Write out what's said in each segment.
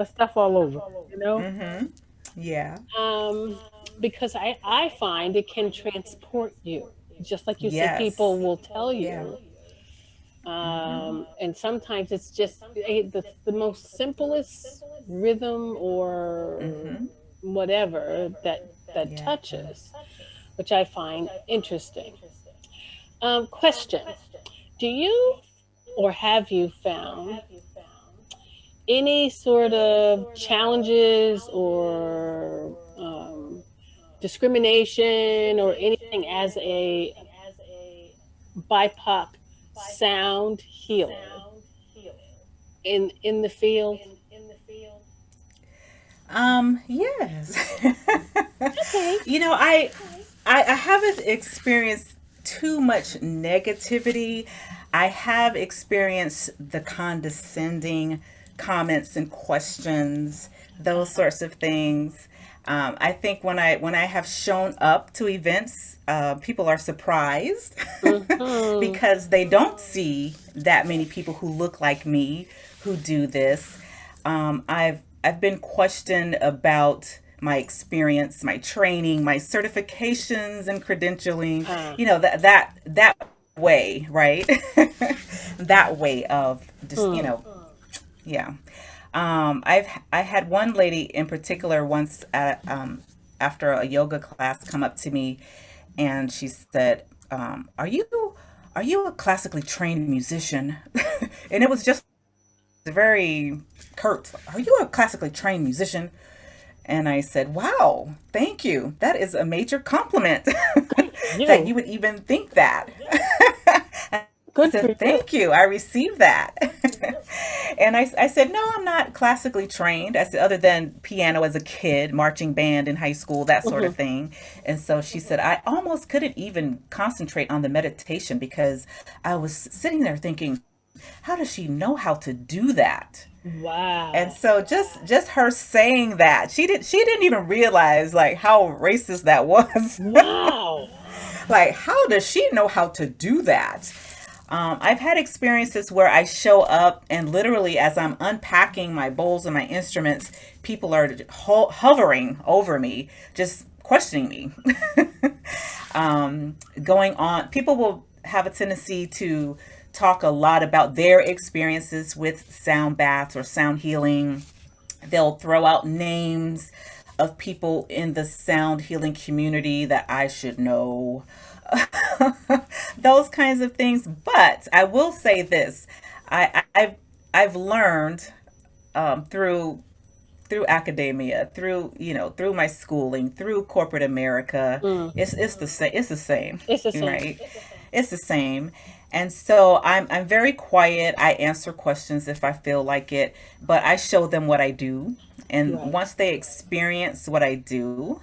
the stuff all over, you know? Mm-hmm. Yeah. Um, because I find it can transport you. Just like you said, people Yes. will tell Yeah. you. Mm-hmm. And sometimes it's just the most simplest rhythm or Mm-hmm. whatever that Yeah. touches, which I find interesting. Question: Do you or have you found any sort of challenges or discrimination or anything as a BIPOC sound healer in the field? Yes. Okay. I haven't experienced too much negativity. I have experienced the condescending comments and questions, those sorts of things. I think when I have shown up to events, people are surprised Mm-hmm. because they don't see that many people who look like me who do this. I've been questioned about my experience, my training, my certifications and credentialing. Uh, You know that way, right? That way of just mm, yeah. I had one lady in particular once after a yoga class come up to me, and she said, "Are you a classically trained musician?" And it was just very curt. "Are you a classically trained musician?" And I said, "Wow, thank you. That is a major compliment good for that you. you would even think that." I Good for said, you. "Thank you. I received that." And I said, "No, I'm not classically trained." I said, "Other than piano as a kid, marching band in high school, that sort Hmm. of thing." And so she said, "I almost couldn't even concentrate on the meditation because I was sitting there thinking, how does she know how to do that?" And Wow. so just her saying that, she didn't even realize like how racist that was. Wow. Like, how does she know how to do that? I've had experiences where I show up and literally, as I'm unpacking my bowls and my instruments, people are hovering over me, just questioning me. Going on, people will have a tendency to talk a lot about their experiences with sound baths or sound healing. They'll throw out names of people in the sound healing community that I should know. Those kinds of things. But I will say this: I've learned through academia, through my schooling, through corporate America. Mm. It's the same. It's the same, It's the same. right? It's the same. And so I'm very quiet. I answer questions if I feel like it, but I show them what I do. And Right. once they experience what I do,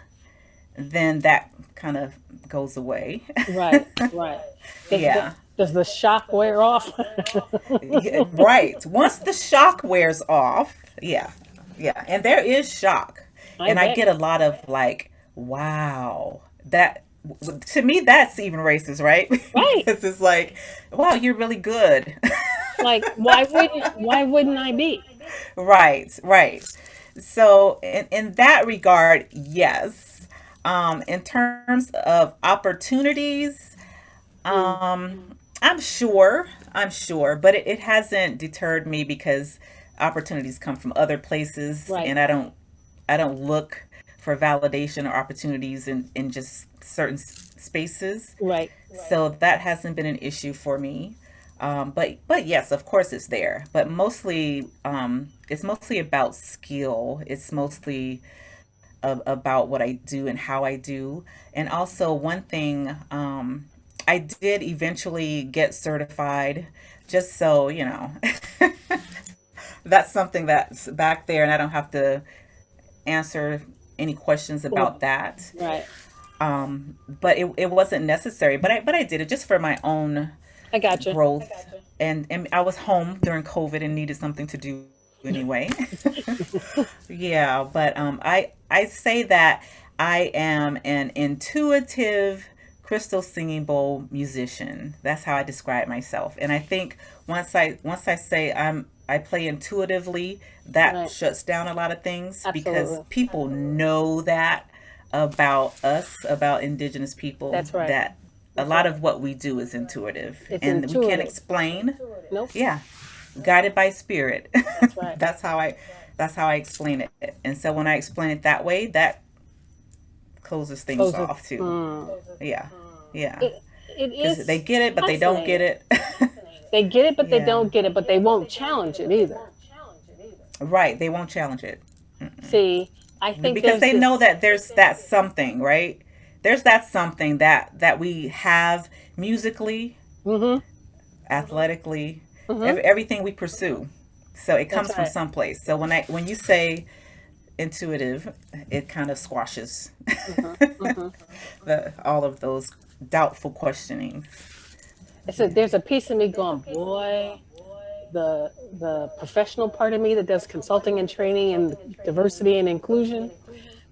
then that kind of goes away. Right. Right. Yeah. Does the shock wear off? Yeah, right. Once the shock wears off, yeah, yeah, and there is shock, I and I bet. get a lot of like, wow, that to me that's even racist, right? Right. Because it's like, wow, you're really good. Like why wouldn't I be? Right, right. So in that regard, yes. In terms of opportunities, Mm. I'm sure, but it hasn't deterred me because opportunities come from other places, Right. and I don't look for validation or opportunities in just certain spaces. Right. So that hasn't been an issue for me. But yes, of course it's there. But mostly, it's mostly about skill. It's mostly about what I do and how I do. And also, one thing, I did eventually get certified, just so that's something that's back there, and I don't have to answer any questions Well, about that. right. But it wasn't necessary. But I did it just for my own I gotcha. growth, and I was home during COVID and needed something to do anyway. Yeah, but I say that I am an intuitive crystal singing bowl musician. That's how I describe myself. And I think once I say I play intuitively, that Right. shuts down a lot of things because Absolutely. people know that about us, about indigenous people, That's right. that a That's lot right. of what we do is intuitive It's and we can't intuitive. explain. Nope. Yeah, guided by spirit. That's right. that's how I that's how I explain it. And so when I explain it that way, that closes things Closes. off too. Mm. Yeah. Yeah. It Because they is get it, but they don't get fascinating. it. They get it, but they Yeah. don't get it, but they won't challenge it either. Right. They won't challenge it. See, I think Because there's they know this. that there's that something, right? There's that something that we have musically, Mm-hmm. athletically, Mm-hmm. everything we pursue. So it That's comes from right. someplace. So when you say intuitive, it kind of squashes Mm-hmm. Mm-hmm. the all of those doubtful questioning. There's a piece of me going, boy, the professional part of me that does consulting and training and diversity and inclusion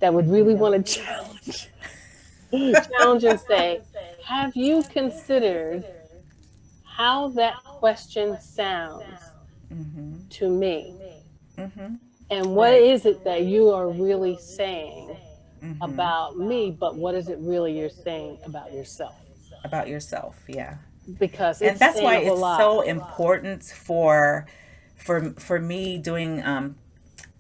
that would really want to challenge and say, have you considered how that question sounds Mm-hmm. to me? Mm-hmm. And what Right. is it that you are really saying Mm-hmm. about me, but what is it really you're saying about yourself? About yourself, yeah. Because And it's that's saying why a whole it's lot. so important for me doing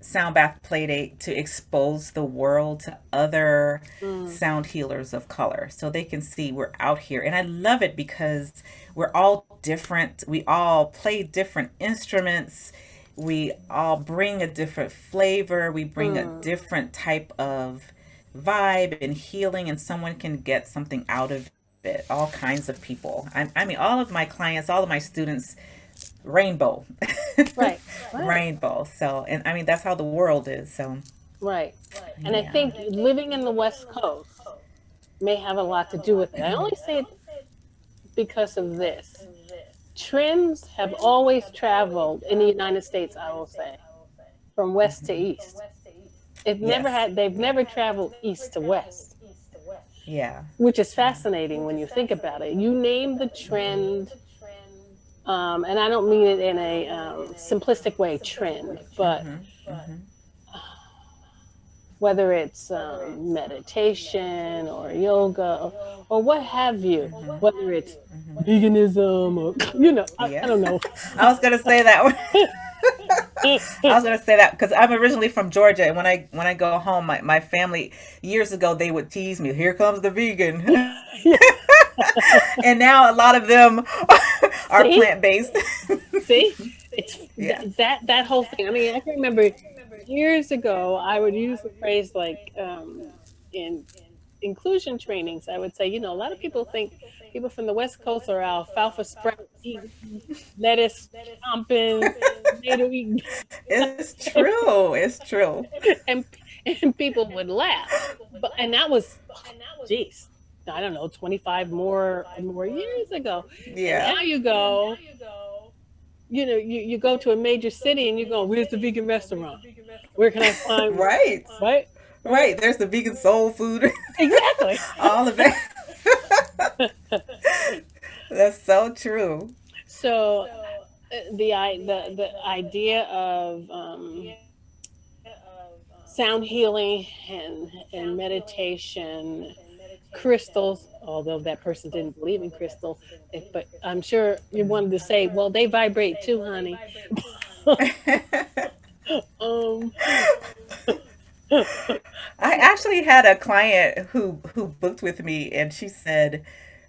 sound bath play date to expose the world to other Mm, sound healers of color so they can see we're out here. And I love it because we're all different. We all play different instruments. We all bring a different flavor. We bring a mm, different type of vibe and healing, and someone can get something out of it. All kinds of people. I mean, all of my clients, all of my students, rainbow. right, right, Rainbow. So, and I mean, that's how the world is. So, right. And I yeah. think living in the West Coast may have a lot to do with it. I only say it because of this. Trends have always traveled in the United States, I will say, from west to east. Yes. They've never traveled east to west, Yeah. which is fascinating when you think about it. You name the trend, and I don't mean it in a simplistic way, trend, but Mm-hmm. Mm-hmm. whether it's meditation or yoga or what have you, whether it's veganism or, I Yeah. don't know. I was gonna say that one. I was gonna say that because I'm originally from Georgia, and when I go home, my family years ago they would tease me. Here comes the vegan, Yeah. and now a lot of them are See, plant based. see, it's Yeah. that whole thing. I mean, I can remember years ago, I would use the phrase like in inclusion trainings. I would say, a lot of people think people from the West Coast are alfalfa sprout eating, lettuce chomping, tomato eating, It's true. It's true. and and people would laugh. But and that was, geez, I don't know, 25 more years ago. And Yeah. now you go, you go to a major city and you go, where's the vegan restaurant? Where can I find one? Right. Right? Right? Right. There's the vegan soul food. Exactly. All of it. That's so true. So the idea of sound healing and meditation, crystals, although that person didn't believe in crystal, but I'm sure you wanted to say, well, they vibrate too, honey. um, I actually had a client who booked with me, and she said,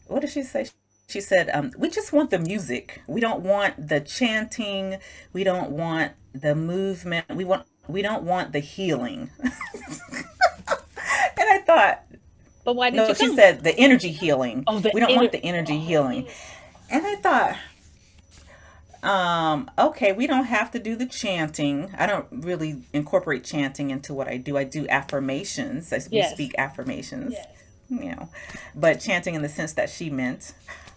"What did she say?" She said, "We just want the music. We don't want the chanting. We don't want the movement. We don't want the healing." And I thought, but why did no, you she come? said the energy healing. Oh, the We don't inner. want the energy healing. And I thought, okay, we don't have to do the chanting. I don't really incorporate chanting into what I do. I do affirmations. We Yes. speak affirmations, you know, but chanting in the sense that she meant.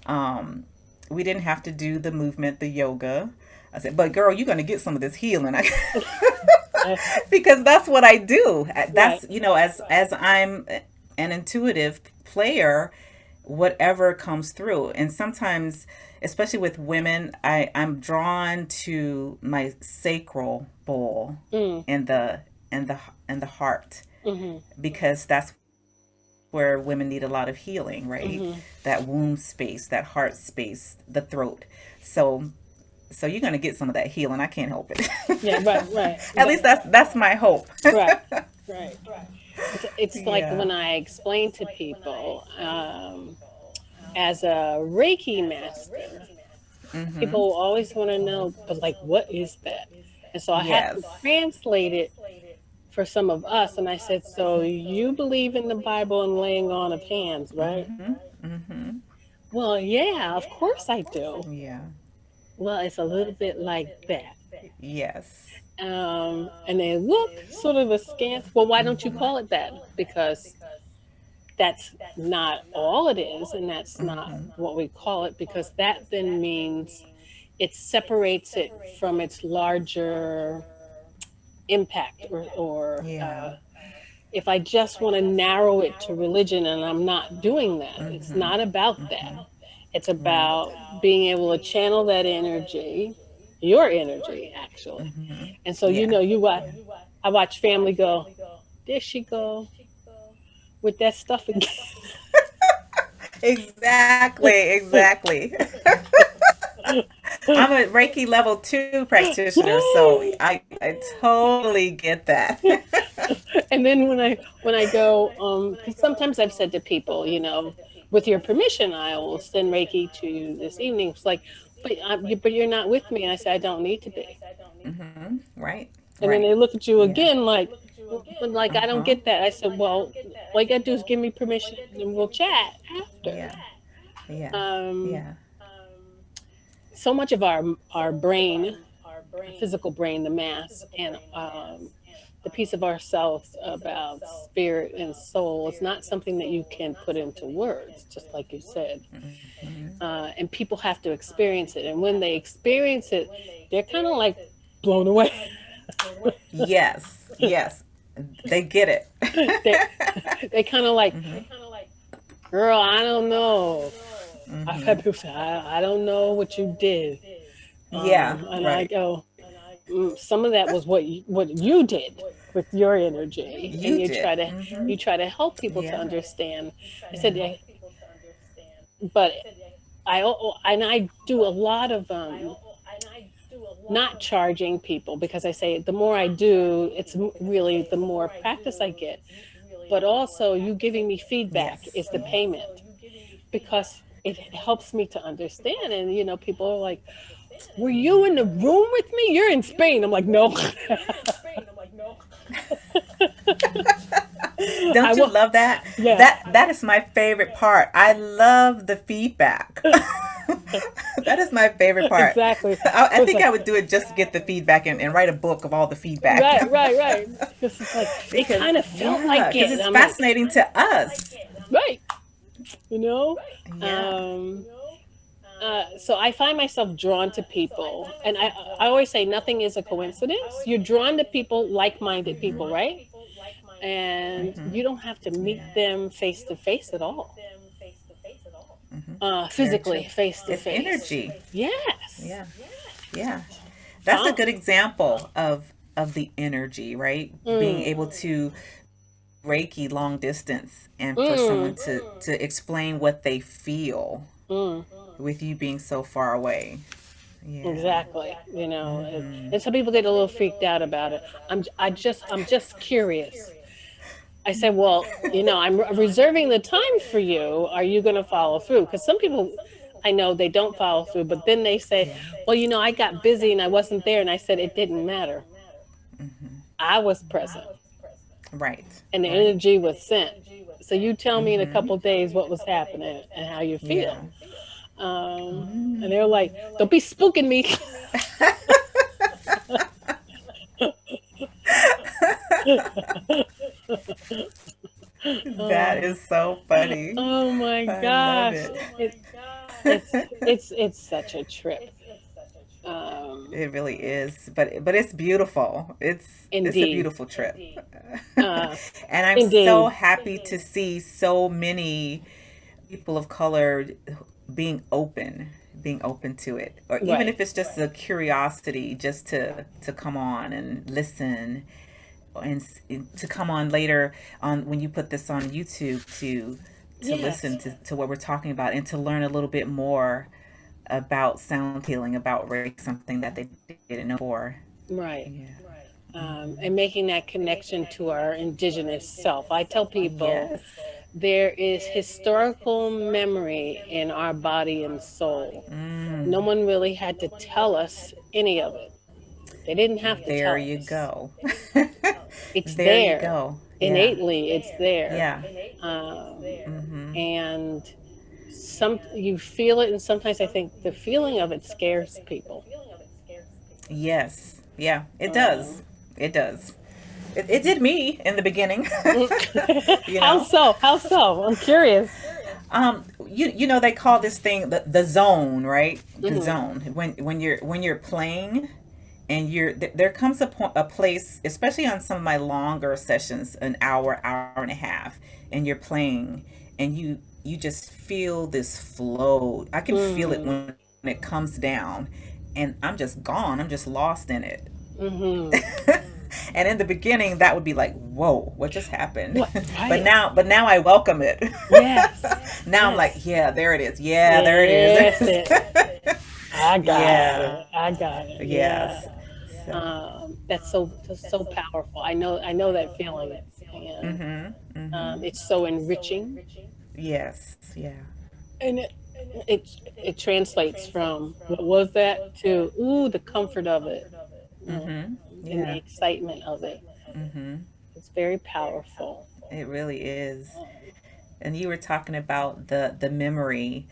Um, we didn't have to do the movement, the yoga. I said, but girl, you're gonna get some of this healing. Uh, Because that's what I do. right. That's, as I'm an intuitive player, whatever comes through. And sometimes especially with women, I'm drawn to my sacral bowl Mm, in the heart, mm-hmm, because that's where women need a lot of healing, right? mm-hmm. That womb space, that heart space, the throat. So so you're gonna get some of that healing. I can't help it. Yeah, right, right. At least that's my hope. Right, right. It's like Yeah. when I explain to people, as a Reiki master, Mm-hmm. people always want to know, but like, what is that? And so I have Yes. to translate it for some of us. And I said, so you believe in the Bible and laying on of hands, right? Mm-hmm. Mm-hmm. Well, yeah, of course I do. Yeah. Well, it's a little bit like that. Yes. And they look sort of askance. Well, why don't you call it that? Because that's not all it is, and that's not Mm-hmm. what we call it, because that then means it separates it from its larger impact, or Yeah. if I just want to narrow it to religion, and I'm not doing that. It's Mm-hmm. not about that. Mm-hmm. It's Right. about being able to channel that energy, your energy, actually. Mm-hmm. And so, Yeah. I watch family go, there she go with that stuff again. Exactly. Exactly. I'm a Reiki level 2 practitioner, so I totally get that. And then when I go, 'cause sometimes I've said to people, with your permission, I will send Reiki to you this evening. It's like, but you're not with me. And I say, I don't need to be. Mm-hmm. Right. And then Right. they look at you Yeah. again like, but like, I don't Uh-huh. get that. I said, well, all you gotta do is give me permission, and we'll chat after. Yeah. Yeah. Um, Yeah. so much of our brain, physical brain, the mass, and the piece of ourselves about spirit and soul is not something that you can put into words, just like you said. Mm-hmm. And people have to experience it, and when they experience it, they're kind of like blown away. Yes. Yes. They get they it. they kind of like, Mm-hmm. girl, I don't know. I've Mm-hmm. had people say, I don't know what you did. Yeah. And I Right. go, some of that was what you did with your energy, and You you did. try to Mm-hmm. you try to help people to Yeah. understand. I said, Yeah. yeah, but I do a lot of not charging people, because I say the more I do, it's really the more practice I get. But also, you giving me feedback Yes. is the payment, because it helps me to understand. And people are like, "Were you in the room with me? You're in Spain." I'm like, "No, I Don't you will." love that? Yeah, That is my favorite part. I love the feedback. That is my favorite part. exactly. I So it's think like, I would do it just to get the feedback and write a book of all the feedback. right, right, right. Because it's like it Because kind of felt yeah, like because it. it's I'm like, fascinating to us. right, you know. Yeah. Um, so I find myself drawn to people, and I always say nothing is a coincidence. You're drawn to people, like-minded people, right? And Mm-hmm. you don't have to meet Yeah. them face to face at all. Mm-hmm. Very true. Physically, face to It's face. energy. Yes. Yeah. Yeah. That's a Fun. good example of the energy, right? Being Mm, able to Reiki long distance and for someone mm, to explain what they feel mm. with you being so far away. Yeah. Exactly. Mm-hmm. And some people get a little freaked out about it. I'm just curious. I said, well, I'm reserving the time for you. Are you going to follow through? Because some people, I know they don't follow through, but then they say, Yeah. well, I got busy and I wasn't there. And I said, it didn't matter. Mm-hmm. I was present, Right. and the Right. energy was sent. So you tell me in a Mm-hmm. couple days what was happening and how you Yeah. feel. And they're like, don't be spooking me. That Oh, is so funny. oh my I love gosh. it. It, it's such a trip. Um, It really is, but it's beautiful. It's a indeed. beautiful trip. Uh, And I'm so indeed. happy to see so many people of color being open, being open to it, or even Right. if it's just a curiosity, just to come on and listen, and to come on later on when you put this on YouTube to listen Yes. to what we're talking about and to learn a little bit more about sound healing, about race, something that they didn't know before. Right. Yeah. And making that connection to our indigenous self. I tell people Yes. there is historical memory in our body and soul. Mm, No one really had to tell us any of it. They didn't have to there tell you us. go. It's There you there. go. Yeah. Innately, it's there. Yeah. Um, Mm-hmm. and some you feel it, and sometimes I think the feeling of it scares people. Yes. Yeah, it Um, does. It does. It did me in the beginning. You how know. so? How so? I'm curious. You know they call this thing the zone, right? The Hmm. zone. When you're playing, and there comes a place, especially on some of my longer sessions, an hour and a half, and you're playing, and you just feel this flow. I can feel it Mm. when it comes down, and I'm just gone. I'm just lost in it. Hmm. And in the beginning that would be like, whoa, what just happened? What? but Right. now but now I welcome it. Yes. Now I'm like, Yes. yeah, there it is. Yeah, there it Yes. is. I got Yeah. it. I got it. Yeah. Yes. So. That's so powerful. I know that feeling, and Mhm. Mhm. it's so enriching, Yes. Yeah. and it translates from what was that to ooh the comfort of it, Mhm. and the Yeah. excitement of it. Mhm. It's very powerful. It really is. Um, And you were talking about the memory.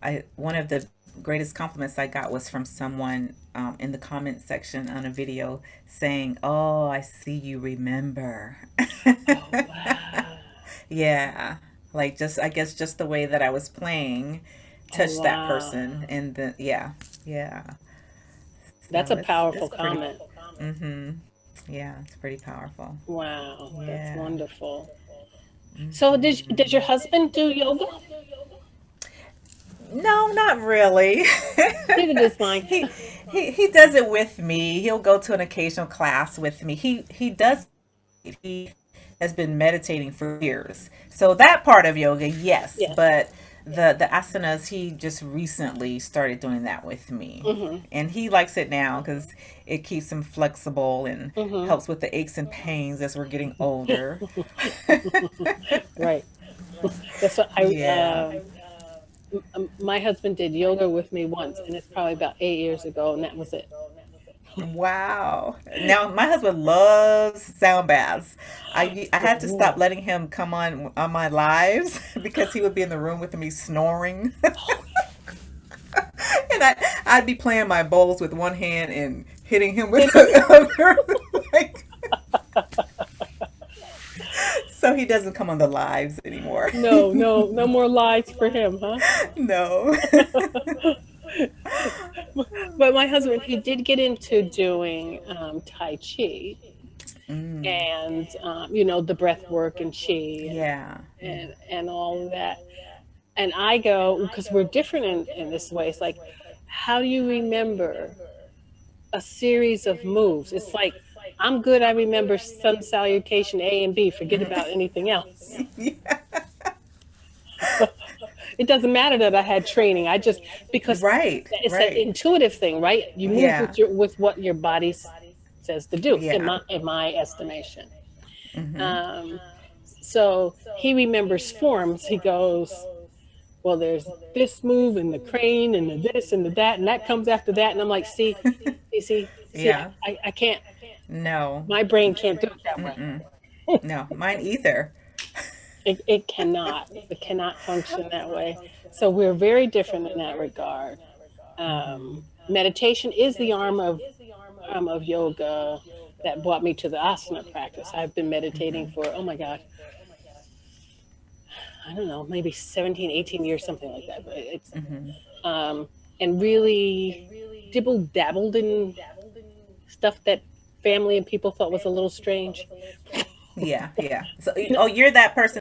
I One of the greatest compliments I got was from someone, in the comment section on a video, saying, "Oh, I see you remember." oh wow! Yeah, like, just, I guess, just the way that I was playing Oh touched that wow! person, and the yeah, yeah. That's So a it's powerful pretty. comment. Mhm. Yeah, it's pretty powerful. Wow, that's Yeah. wonderful. So Mhm. does your husband do yoga? No, not really. Neither does mine. he he does it with me. He'll go to an occasional class with me. He does meditate. He has been meditating for years. So that part of yoga, yes, Yes. but the asanas, he just recently started doing that with me. Mhm. And he likes it now because it keeps him flexible and Mhm. helps with the aches and pains as we're getting older. Right. That's what Yeah. my husband did yoga with me once, and it's probably about 8 years ago, and that was it. Wow. Now my husband loves sound baths. I had to stop Ooh. letting him come on my lives because he would be in the room with me snoring. Oh, And I'd be playing my bowls with one hand and hitting him with hit him. the other. Like, so he doesn't come on the lives anymore. No, no, no more lies for him, huh? No. But my husband, he did get into doing Tai Chi Mm, and the breath work and Chi yeah. Yeah. and all of that. And I go because we're different in this way. It's like, how do you remember a series of moves? It's like I'm good. I remember sun salutation A and B. Forget about anything else. Yeah. It doesn't matter that I had training. I just because Right. it's that Right. intuitive thing, right? You move Yeah. with what your body says to do, Yeah. in my estimation. Mm-hmm. Um, so he remembers forms. He goes, well, there's this move and the crane and the this and the that, and that comes after that. And I'm like, see, Yeah. I can't. No. My brain can't do it that way. Mm-mm. No, mine either. It cannot. It cannot function that way. So we're very different in that regard. Meditation is the arm of yoga that brought me to the asana practice. I've been meditating for, oh my gosh, I don't know, maybe 17, 18 years, something like that. But it's Mm-hmm. um, and really dibble dabbled in stuff that family and people thought was a little strange. Yeah, yeah. So, You know, oh, you're that person